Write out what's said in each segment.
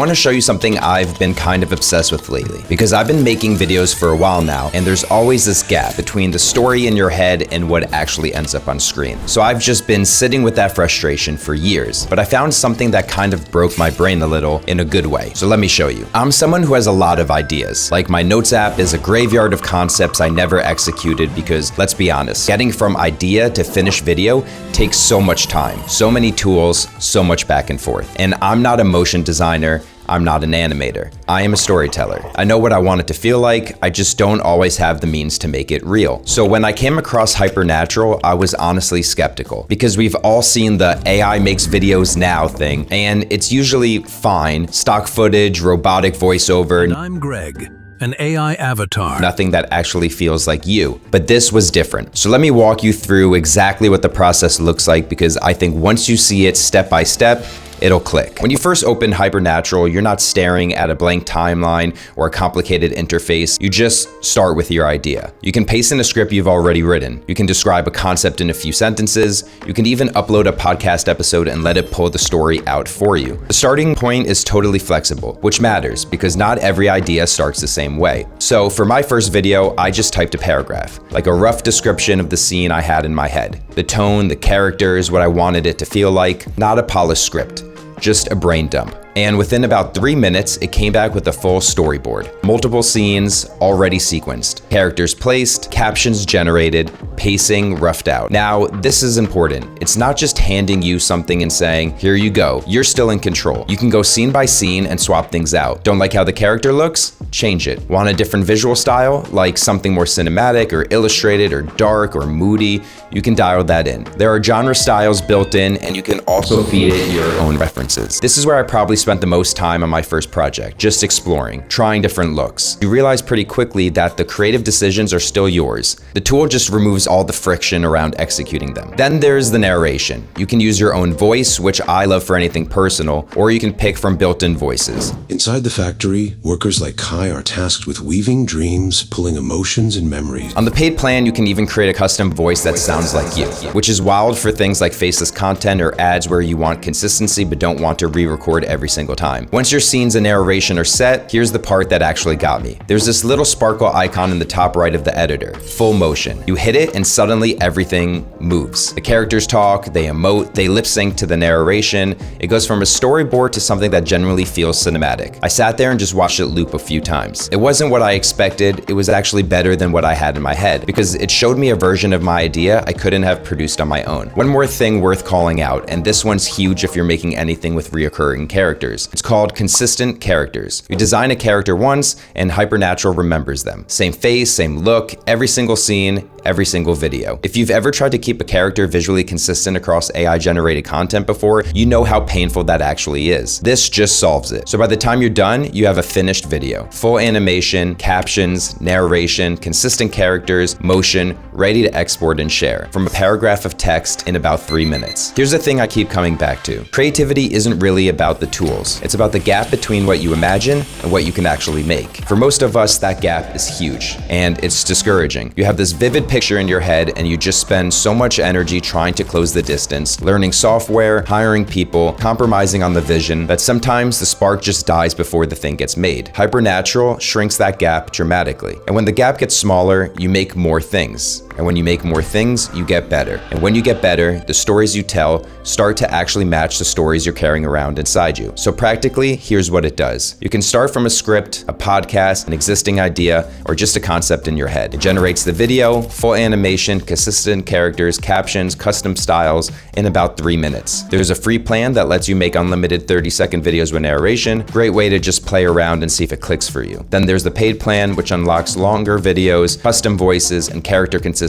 want to show you something I've been kind of obsessed with lately, because I've been making videos for a while now, and there's always this gap between the story in your head and what actually ends up on screen. So I've just been sitting with that frustration for years, but I found something that kind of broke my brain a little in a good way. So let me show you. I'm someone who has a lot of ideas. Like, my notes app is a graveyard of concepts I never executed because, let's be honest, getting from idea to finished video takes so much time, so many tools, so much back and forth. And I'm not a motion designer, I'm not an animator. I am a storyteller. I know what I want it to feel like, I just don't always have the means to make it real. So when I came across Hypernatural, I was honestly skeptical, because we've all seen the AI makes videos now thing, and it's usually fine, stock footage, robotic voiceover. And I'm Greg, an AI avatar. Nothing that actually feels like you. But this was different. So let me walk you through exactly what the process looks like, because I think once you see it step by step, it'll click. When you first open Hypernatural, you're not staring at a blank timeline or a complicated interface. You just start with your idea. You can paste in a script you've already written. You can describe a concept in a few sentences. You can even upload a podcast episode and let it pull the story out for you. The starting point is totally flexible, which matters because not every idea starts the same way. So for my first video, I just typed a paragraph, like a rough description of the scene I had in my head. The tone, the characters, what I wanted it to feel like, not a polished script. Just a brain dump. And within about 3 minutes, it came back with a full storyboard. Multiple scenes already sequenced, characters placed, captions generated, pacing roughed out. Now, this is important. It's not just handing you something and saying, here you go. You're still in control. You can go scene by scene and swap things out. Don't like how the character looks? Change it. Want a different visual style, like something more cinematic or illustrated or dark or moody? You can dial that in. There are genre styles built in, and you can also feed it your own references. This is where I probably spent the most time on my first project, just exploring, trying different looks. You realize pretty quickly that the creative decisions are still yours. The tool just removes all the friction around executing them. Then there's the narration. You can use your own voice, which I love for anything personal, or you can pick from built-in voices. Inside the factory, workers like Kai are tasked with weaving dreams, pulling emotions and memories. On the paid plan, you can even create a custom voice that sounds like you, which is wild for things like faceless content or ads where you want consistency but don't want to re-record every single time. Once your scenes and narration are set, here's the part that actually got me. There's this little sparkle icon in the top right of the editor, full motion. You hit it and suddenly everything moves. The characters talk, they emote, they lip sync to the narration. It goes from a storyboard to something that generally feels cinematic. I sat there and just watched it loop a few times. It wasn't what I expected, it was actually better than what I had in my head, because it showed me a version of my idea I couldn't have produced on my own. One more thing worth calling out, and this one's huge if you're making anything with reoccurring characters. It's called consistent characters. You design a character once, and Hypernatural remembers them. Same face, same look, every single scene, every single video. If you've ever tried to keep a character visually consistent across AI-generated content before, you know how painful that actually is. This just solves it. So by the time you're done, you have a finished video. Full animation, captions, narration, consistent characters, motion, ready to export and share. From a paragraph of text in about 3 minutes. Here's the thing I keep coming back to. Creativity isn't really about the tools. It's about the gap between what you imagine and what you can actually make. For most of us, that gap is huge, and it's discouraging. You have this vivid picture in your head, and you just spend so much energy trying to close the distance, learning software, hiring people, compromising on the vision, that sometimes the spark just dies before the thing gets made. Hypernatural shrinks that gap dramatically. And when the gap gets smaller, you make more things. And when you make more things, you get better. And when you get better, the stories you tell start to actually match the stories you're carrying around inside you. So practically, here's what it does. You can start from a script, a podcast, an existing idea, or just a concept in your head. It generates the video, full animation, consistent characters, captions, custom styles in about 3 minutes. There's a free plan that lets you make unlimited 30-second videos with narration. Great way to just play around and see if it clicks for you. Then there's the paid plan, which unlocks longer videos, custom voices, and character consistency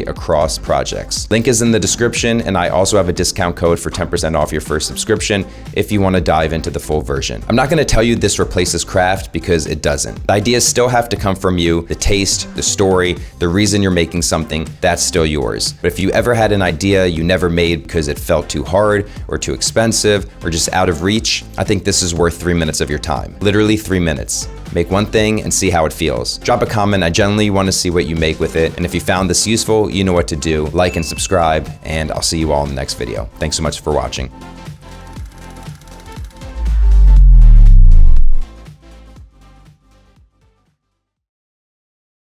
across projects. Link is in the description, and I also have a discount code for 10% off your first subscription if you want to dive into the full version. I'm not going to tell you this replaces craft, because it doesn't. The ideas still have to come from you. The taste, the story, the reason you're making something, that's still yours. But if you ever had an idea you never made because it felt too hard or too expensive or just out of reach, I think this is worth 3 minutes of your time. Literally 3 minutes. Make one thing and see how it feels. Drop a comment. I genuinely want to see what you make with it. And if you found this useful, you know what to do. Like and subscribe, and I'll see you all in the next video. Thanks so much for watching.